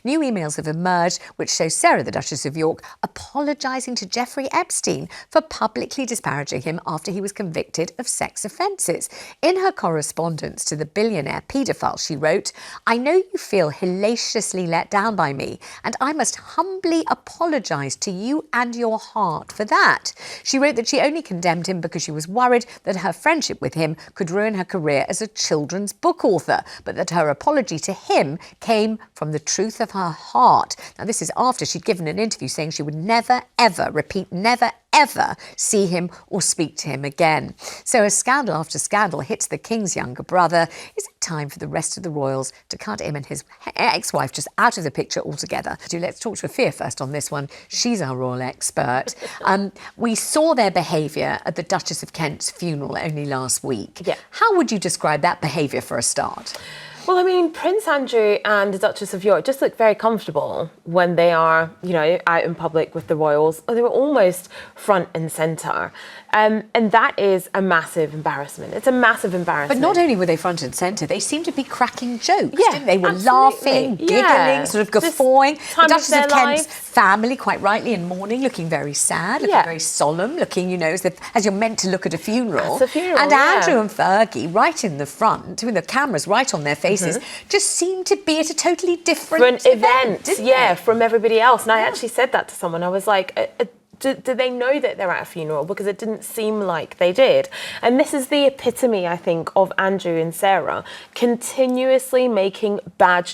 New emails have emerged which show Sarah, the Duchess of York, apologising to Jeffrey Epstein for publicly disparaging him after he was convicted of sex offences. In her correspondence to the billionaire paedophile, she wrote, "I know you feel hellaciously let down by me, and I must humbly apologise to you and your heart for that." She wrote that she only condemned him because she was worried that her friendship with him could ruin her career as a children's book author, but that her apology to him came from the truth of her heart. Now, this is after she'd given an interview saying she would never, ever, repeat, never, ever see him or speak to him again. So as scandal after scandal hits the King's younger brother, is it time for the rest of the royals to cut him and his ex-wife just out of the picture altogether? Let's talk to Afua first on this one. She's our royal expert. We saw their behaviour at the Duchess of Kent's funeral only last week. Yeah. How would you describe that behaviour for a start? Well, I mean, Prince Andrew and the Duchess of York just look very comfortable when they are, out in public with the royals. They were almost front and centre. And that is a massive embarrassment. It's a massive embarrassment. But not only were they front and centre, they seemed to be cracking jokes, Yeah, didn't they? Were absolutely. laughing, giggling, sort of guffawing. The Duchess of Kent's lives. family, quite rightly, in mourning, looking very sad, looking very solemn, looking, as you're meant to look at a funeral. It's a funeral, and Andrew and Fergie, right in the front, with the cameras right on their faces, just seemed to be at a totally different event, didn't they? From everybody else. And I actually said that to someone. I was like, do they know that they're at a funeral? Because it didn't seem like they did. And this is the epitome, I think, of Andrew and Sarah continuously making bad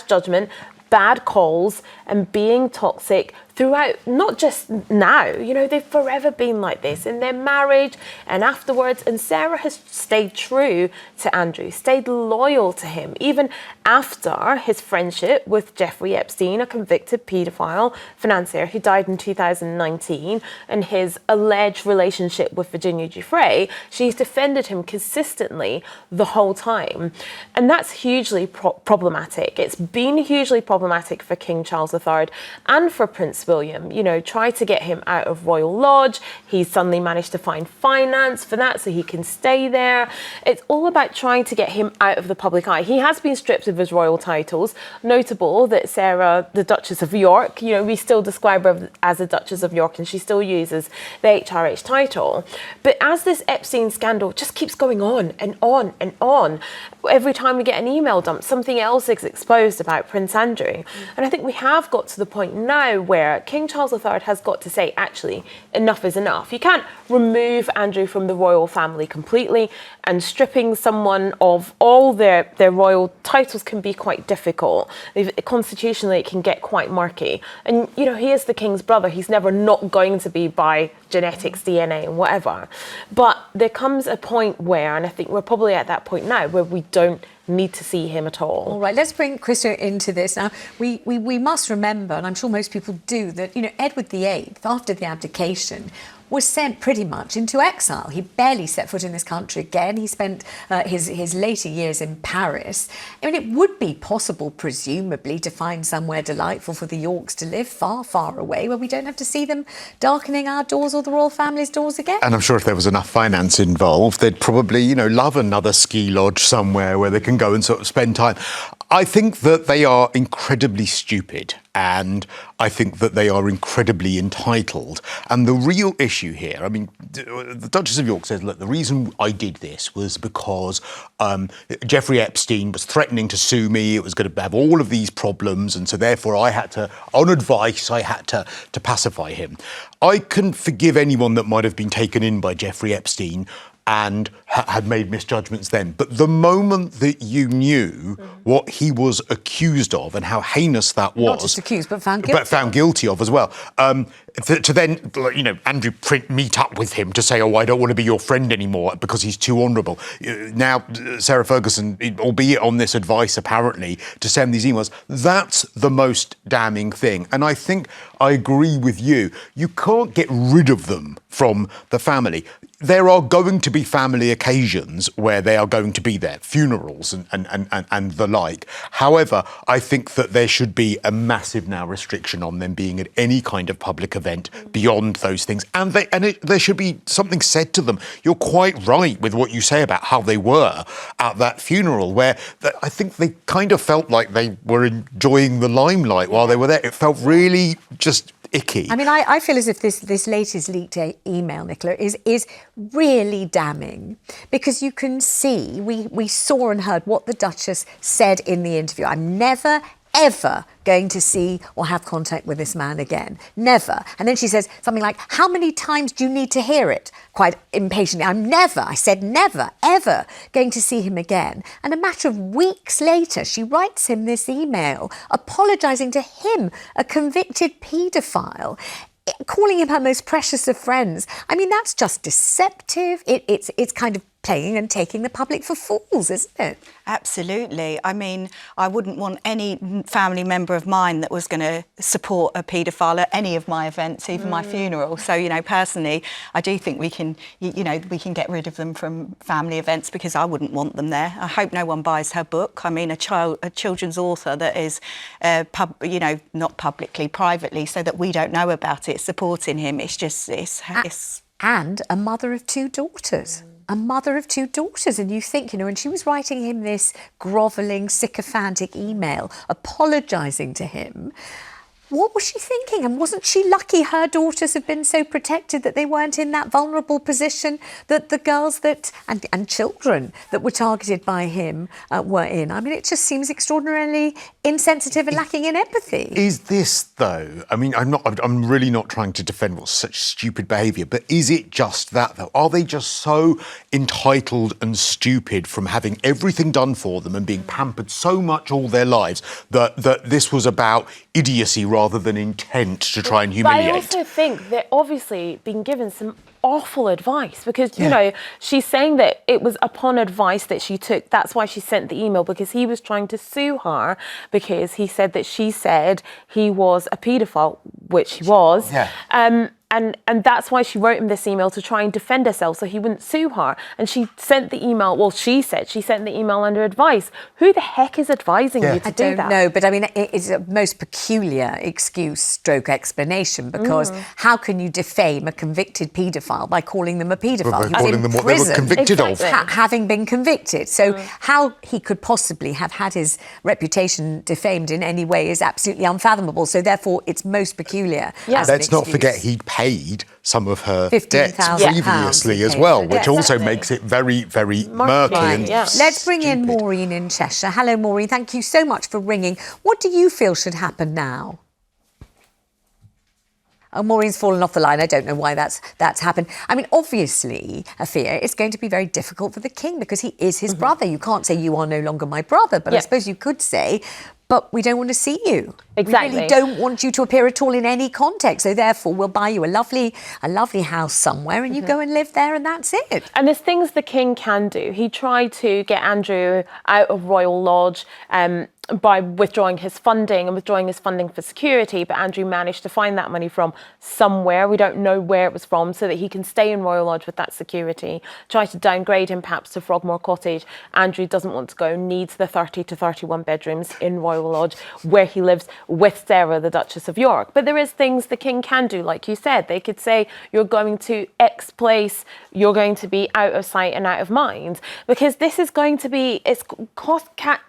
judgment, bad calls, and being toxic throughout, not just now, they've forever been like this in their marriage and afterwards. And Sarah has stayed true to Andrew, stayed loyal to him, even after his friendship with Jeffrey Epstein, a convicted paedophile financier who died in 2019, and his alleged relationship with Virginia Giuffre. She's defended him consistently the whole time. And that's hugely problematic. It's been hugely problematic for King Charles III and for Prince William. Try to get him out of Royal Lodge. He's suddenly managed to find finance for that so he can stay there. It's all about trying to get him out of the public eye. He has been stripped of his royal titles. Notable that Sarah, the Duchess of York, we still describe her as a Duchess of York and she still uses the HRH title. But as this Epstein scandal just keeps going on and on and on, every time we get an email dump, something else is exposed about Prince Andrew. And I think we have got to the point now where King Charles III has got to say, actually, enough is enough. You can't remove Andrew from the royal family completely, and stripping someone of all their royal titles can be quite difficult. Constitutionally, it can get quite murky. And, he is the king's brother. He's never not going to be by genetics, DNA and whatever. But there comes a point where, and I think we're probably at that point now, where we don't need to see him at all. All right, let's bring Cristo into this. Now, we must remember, and I'm sure most people do, that, Edward VIII, after the abdication, was sent pretty much into exile. He barely set foot in this country again. He spent his later years in Paris. It would be possible, presumably, to find somewhere delightful for the Yorks to live far, far away, where we don't have to see them darkening our doors or the royal family's doors again. And I'm sure if there was enough finance involved, they'd probably, love another ski lodge somewhere where they can go and sort of spend time. I think that they are incredibly stupid, and I think that they are incredibly entitled. And the real issue here, the Duchess of York says, look, the reason I did this was because Jeffrey Epstein was threatening to sue me. It was going to have all of these problems. And so therefore I had to, on advice, I had to pacify him. I can forgive anyone that might have been taken in by Jeffrey Epstein and had made misjudgments then. But the moment that you knew what he was accused of and how heinous that was... Not just accused, but found guilty. But found guilty of as well. To then, Andrew meet up with him to say, I don't want to be your friend anymore because he's too honourable. Now, Sarah Ferguson, albeit on this advice apparently, to send these emails, that's the most damning thing. And I think I agree with you. You can't get rid of them from the family. there are going to be family occasions where they are going to be there, funerals and the like. However, I think that there should be a massive now restriction on them being at any kind of public event beyond those things. And there should be something said to them. You're quite right with what you say about how they were at that funeral, where I think they kind of felt like they were enjoying the limelight while they were there. It felt really just icky. I mean, I feel as if this latest leaked email, Nicola, is really damning, because you can see, we saw and heard what the Duchess said in the interview. I'm never, ever going to see or have contact with this man again. Never. And then she says something like, how many times do you need to hear it? Quite impatiently. I said never, ever going to see him again. And a matter of weeks later, she writes him this email apologising to him, a convicted paedophile, calling him her most precious of friends. I mean, that's just deceptive. It's kind of playing and taking the public for fools, isn't it? Absolutely. I mean, I wouldn't want any family member of mine that was going to support a paedophile at any of my events, even my funeral. So, personally, I do think we can, we can get rid of them from family events, because I wouldn't want them there. I hope no one buys her book. I mean, a children's author that is, not publicly, privately, so that we don't know about it, supporting him. It's just, And a mother of two daughters. A mother of two daughters. And you think, and she was writing him this grovelling, sycophantic email, apologising to him. What was she thinking? And wasn't she lucky her daughters have been so protected that they weren't in that vulnerable position that the girls and children that were targeted by him were in? I mean, it just seems extraordinarily insensitive and lacking in empathy. Is this, though, I mean, I'm really not trying to defend what's such stupid behaviour, but is it just that, though? Are they just so entitled and stupid from having everything done for them and being pampered so much all their lives that this was about idiocy rather than intent to try and humiliate? But I also think they're obviously being given some awful advice, because, she's saying that it was upon advice that she took. That's why she sent the email, because he was trying to sue her, because he said that she said he was a paedophile, which he was. Yeah. And that's why she wrote him this email, to try and defend herself so he wouldn't sue her. And she sent the email, she said she sent the email under advice. Who the heck is advising you to do that? I don't know, but I mean, it's a most peculiar excuse stroke explanation, because how can you defame a convicted paedophile by calling them a paedophile? By calling them what they were convicted of. Having been convicted. So how he could possibly have had his reputation defamed in any way is absolutely unfathomable. So therefore, it's most peculiar. Yeah. Let's not forget he paid some of her debts £15,000 previously as well, which also makes it very, very murky. Let's bring in Maureen in Cheshire. Hello, Maureen. Thank you so much for ringing. What do you feel should happen now? Oh, Maureen's fallen off the line. I don't know why that's happened. I mean, obviously, Afua, it's going to be very difficult for the king, because he is his brother. You can't say you are no longer my brother, but I suppose you could say, but we don't want to see you. Exactly. We really don't want you to appear at all in any context. So therefore, we'll buy you a lovely house somewhere, and you go and live there, and that's it. And there's things the king can do. He tried to get Andrew out of Royal Lodge by withdrawing his funding for security, but Andrew managed to find that money from somewhere. We don't know where it was from, so that he can stay in Royal Lodge with that security. Try to downgrade him perhaps to Frogmore Cottage. Andrew doesn't want to go, needs the 30 to 31 bedrooms in Royal Lodge, where he lives with Sarah, the Duchess of York. But there is things the king can do, like you said. They could say, you're going to X place, you're going to be out of sight and out of mind, because this is going to be, it's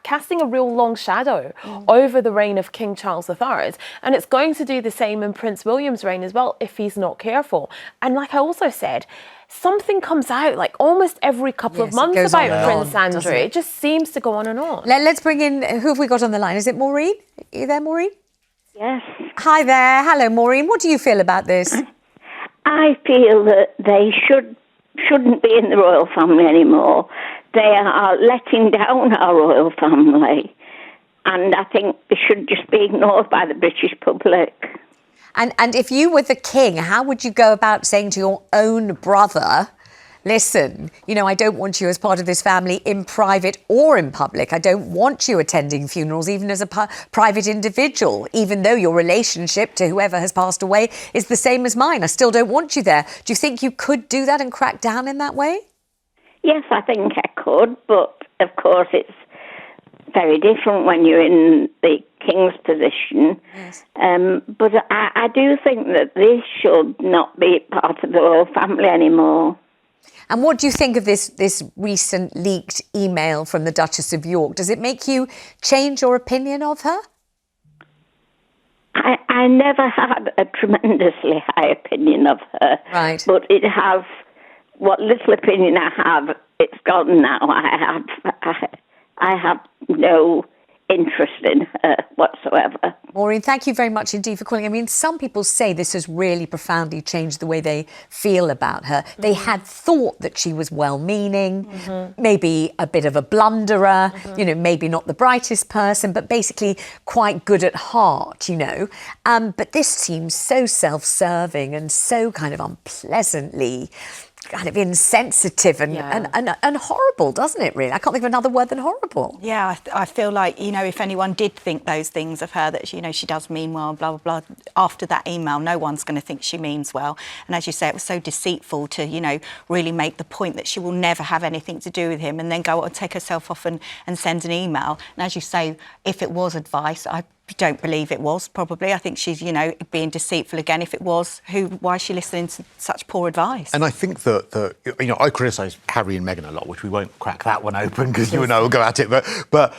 casting a real long shadow over the reign of King Charles III. And it's going to do the same in Prince William's reign as well, if he's not careful. And like I also said, something comes out like almost every couple of months about Prince Andrew. It just seems to go on and on. Let's bring in, who have we got on the line? Is it Maureen? Are you there, Maureen? Yes. Hi there. Hello, Maureen. What do you feel about this? I feel that they shouldn't be in the royal family anymore. They are letting down our royal family. And I think they should just be ignored by the British public. And if you were the king, how would you go about saying to your own brother listen, I don't want you as part of this family in private or in public. I don't want you attending funerals, even as a private individual, even though your relationship to whoever has passed away is the same as mine. I still don't want you there. Do you think you could do that and crack down in that way? Yes, I think I could, but of course it's very different when you're in the king's position. Yes. But I do think that this should not be part of the royal family anymore. And what do you think of this recent leaked email from the Duchess of York? Does it make you change your opinion of her? I never had a tremendously high opinion of her. Right. But it has, what little opinion I have, it's gone now. I have no interest in her whatsoever. Maureen, thank you very much indeed for calling. I mean, some people say this has really profoundly changed the way they feel about her. Mm-hmm. They had thought that she was well-meaning, maybe a bit of a blunderer, maybe not the brightest person, but basically quite good at heart, But this seems so self-serving and so kind of unpleasantly kind of insensitive and horrible, doesn't it, really? I can't think of another word than horrible. Yeah, I feel like, if anyone did think those things of her, that, she does mean well, blah, blah, blah, after that email, no one's going to think she means well. And as you say, it was so deceitful to, really make the point that she will never have anything to do with him and then go and take herself off and send an email. And as you say, if it was advice, I don't believe it was, probably. I think she's, being deceitful again. If it was, why is she listening to such poor advice? And I think that I criticise Harry and Meghan a lot, which we won't crack that one open because you and I will go at it. But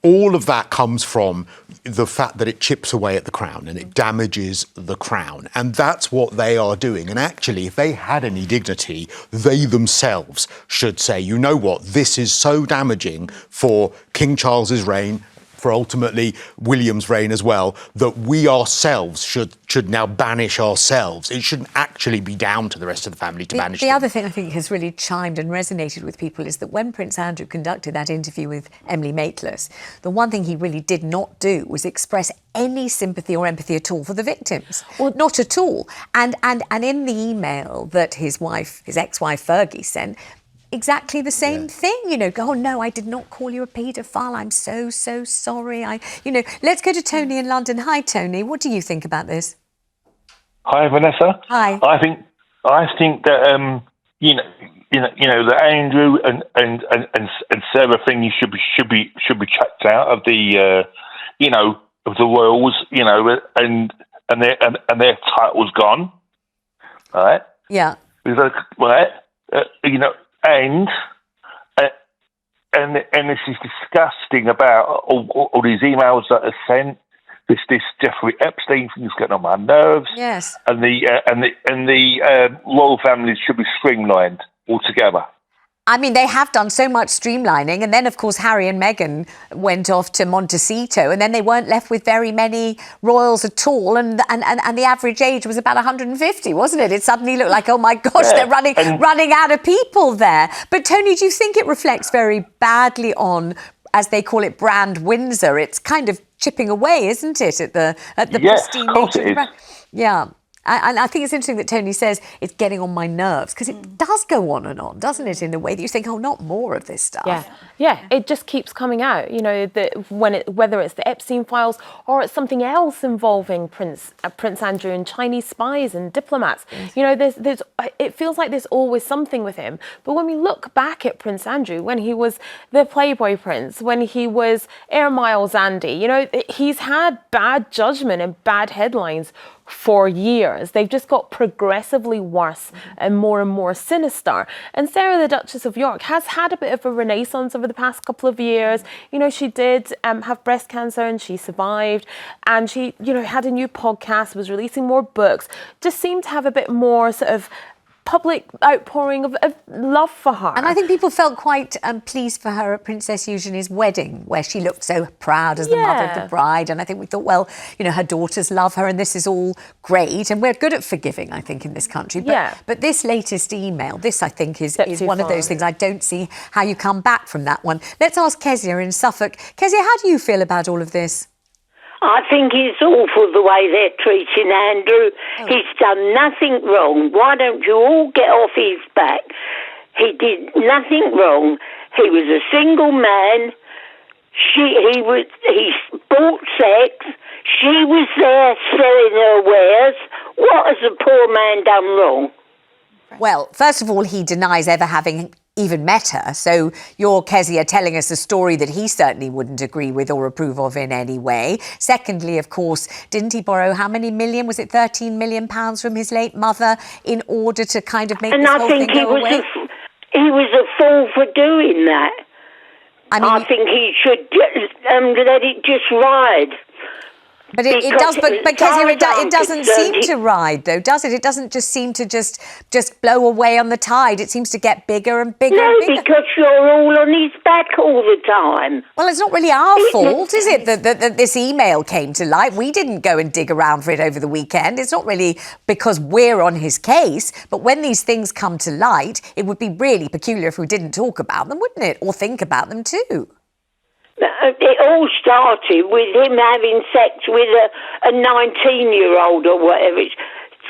all of that comes from the fact that it chips away at the crown and it damages the crown. And that's what they are doing. And actually, if they had any dignity, they themselves should say, you know what, this is so damaging for King Charles's reign, for ultimately William's reign as well, that we ourselves should now banish ourselves. It shouldn't actually be down to the rest of the family to banish them. The other thing I think has really chimed and resonated with people is that when Prince Andrew conducted that interview with Emily Maitlis, the one thing he really did not do was express any sympathy or empathy at all for the victims. Well, not at all. And in the email that his ex-wife Fergie sent, exactly the same thing, oh no, I did not call you a paedophile, I'm so sorry. Let's go to Tony in London. Hi Tony, what do you think about this? Hi Vanessa. Hi. I think that that Andrew and Sarah thing should be chucked out of the of the royals, and their title's gone. Right? Yeah. Right? And this is disgusting about all these emails that are sent. This Jeffrey Epstein thing is getting on my nerves. Yes. And the royal families should be streamlined altogether. I mean, they have done so much streamlining, and then, of course, Harry and Meghan went off to Montecito, and then they weren't left with very many royals at all, and the average age was about 150, wasn't it? It suddenly looked like, oh my gosh, they're running out of people there. But Tony, do you think it reflects very badly on, as they call it, brand Windsor? It's kind of chipping away, isn't it, at the pristine nature of the brand? Yeah. And I think it's interesting that Tony says it's getting on my nerves, because it does go on and on, doesn't it, in the way that you think, oh, not more of this stuff. Yeah, it just keeps coming out, whether it's the Epstein files or it's something else involving Prince Andrew and Chinese spies and diplomats. There's it feels like there's always something with him. But when we look back at Prince Andrew, when he was the Playboy Prince, when he was Air Miles Andy, he's had bad judgment and bad headlines for years. They've just got progressively worse and more sinister. And Sarah, the Duchess of York, has had a bit of a renaissance over the past couple of years. She did have breast cancer and she survived. And she, had a new podcast, was releasing more books, just seemed to have a bit more sort of public outpouring of love for her. And I think people felt quite pleased for her at Princess Eugenie's wedding, where she looked so proud as the mother of the bride. And I think we thought, well, her daughters love her and this is all great. And we're good at forgiving, I think, in this country. But this latest email, this, I think, is one of those things. I don't see how you come back from that one. Let's ask Kezia in Suffolk. Kezia, how do you feel about all of this? I think it's awful the way they're treating Andrew. He's done nothing wrong. Why don't you all get off his back? He did nothing wrong. He was a single man. He bought sex. She was there selling her wares. What has the poor man done wrong? Well, first of all, he denies ever having even met her. So you're, Kezia, telling us a story that he certainly wouldn't agree with or approve of in any way. Secondly, of course, didn't he borrow how many million? Was it £13 million from his late mother in order to kind of make this whole thing go away? He was a fool for doing that. I think he should let it just ride. But it does. But Kezia, it doesn't seem to ride, though, does it? It doesn't just seem to just blow away on the tide. It seems to get bigger and bigger. No, and bigger. because you're all on his back all the time. Well, it's not really our fault, is it, that this email came to light? We didn't go and dig around for it over the weekend. It's not really because we're on his case. But when these things come to light, it would be really peculiar if we didn't talk about them, wouldn't it? Or think about them too. It all started with him having sex with a 19-year-old or whatever.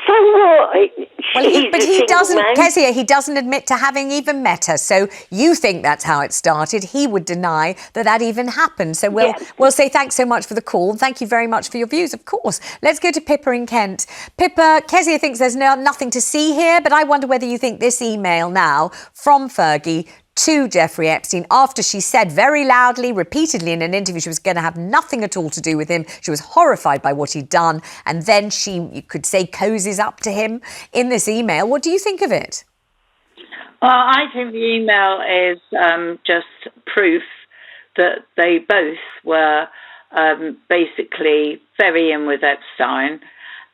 So what? But he doesn't, Kezia, he doesn't admit to having even met her. So you think that's how it started. He would deny that even happened. So we'll say thanks so much for the call. And thank you very much for your views, of course. Let's go to Pippa in Kent. Pippa, Kezia thinks there's nothing to see here, but I wonder whether you think this email now from Fergie to Jeffrey Epstein, after she said very loudly, repeatedly in an interview, she was going to have nothing at all to do with him. She was horrified by what he'd done. And then she, you could say, cozies up to him in this email. What do you think of it? Well, I think the email is just proof that they both were basically very in with Epstein.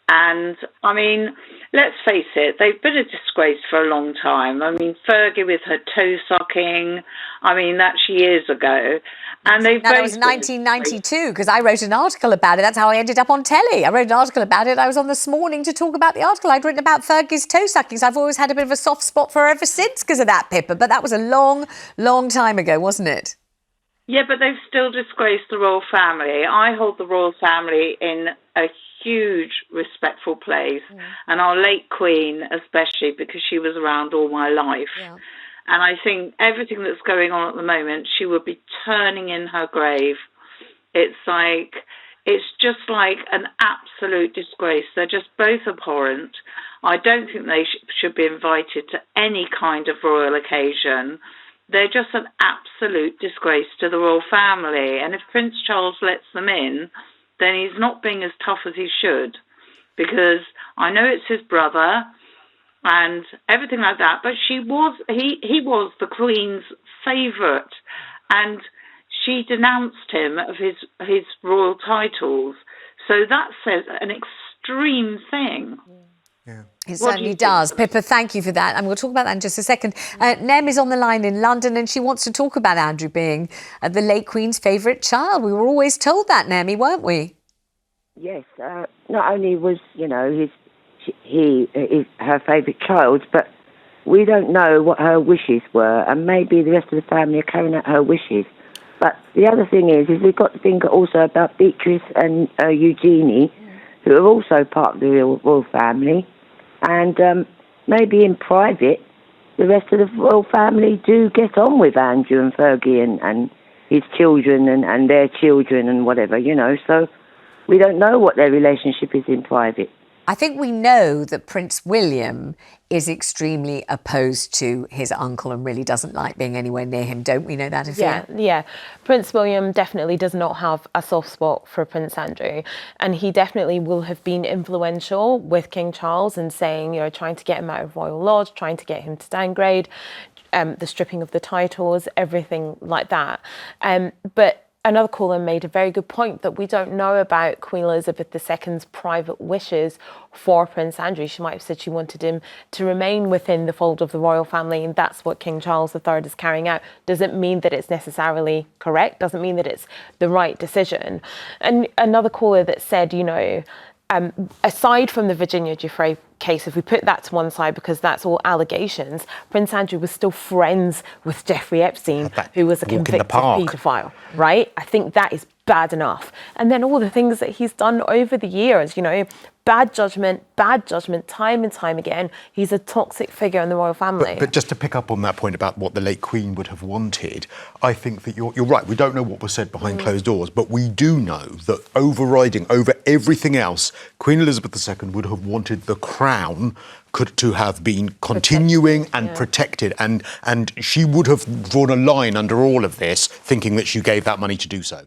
And, I mean, let's face it, they've been a disgrace for a long time. I mean, Fergie with her toe-sucking, I mean, that's years ago. And they've that was 1992, because I wrote an article about it. That's how I ended up on telly. I wrote an article about it. I was on This Morning to talk about the article. I'd written about Fergie's toe-sucking, so I've always had a bit of a soft spot for her ever since because of that, Pippa. But that was a long, long time ago, wasn't it? Yeah, but they've still disgraced the royal family. I hold the royal family in a huge respectful place, and our late Queen especially, because she was around all my life. And I think everything that's going on at the moment, she would be turning in her grave. It's just like an absolute disgrace. They're just both abhorrent. I don't think they should be invited to any kind of royal occasion. They're just an absolute disgrace to the royal family. And if Prince Charles lets them in, then he's not being as tough as he should, because I know it's his brother and everything like that, but he was the Queen's favourite, and she denounced him of his royal titles. So that says an extreme thing. Yeah. It certainly does. Pippa, thank you for that. And we'll talk about that in just a second. Nem is on the line in London, and she wants to talk about Andrew being the late Queen's favourite child. We were always told that, Nemi, weren't we? Yes. Not only was, he her favourite child, but we don't know what her wishes were, and maybe the rest of the family are carrying out her wishes. But the other thing is we've got to think also about Beatrice and Eugenie, who are also part of the royal family. And maybe in private, the rest of the royal family do get on with Andrew and Fergie and his children and their children and whatever, So we don't know what their relationship is in private. I think we know that Prince William is extremely opposed to his uncle and really doesn't like being anywhere near him. Don't we know that, Afua? Yeah. Prince William definitely does not have a soft spot for Prince Andrew. And he definitely will have been influential with King Charles in saying, trying to get him out of Royal Lodge, trying to get him to downgrade, the stripping of the titles, everything like that. But another caller made a very good point that we don't know about Queen Elizabeth II's private wishes for Prince Andrew. She might have said she wanted him to remain within the fold of the royal family, and that's what King Charles III is carrying out. Doesn't mean that it's necessarily correct, doesn't mean that it's the right decision. And another caller that said, aside from the Virginia Giuffre case, if we put that to one side because that's all allegations, Prince Andrew was still friends with Jeffrey Epstein, who was a convicted paedophile, right? I think that is bad enough. And then all the things that he's done over the years, you know, bad judgment, time and time again. He's a toxic figure in the royal family. But just to pick up on that point about what the late Queen would have wanted, I think that you're right. We don't know what was said behind closed doors, but we do know that overriding over everything else, Queen Elizabeth II would have wanted the crown to have been continuing and protected, and she would have drawn a line under all of this, thinking that she gave that money to do so.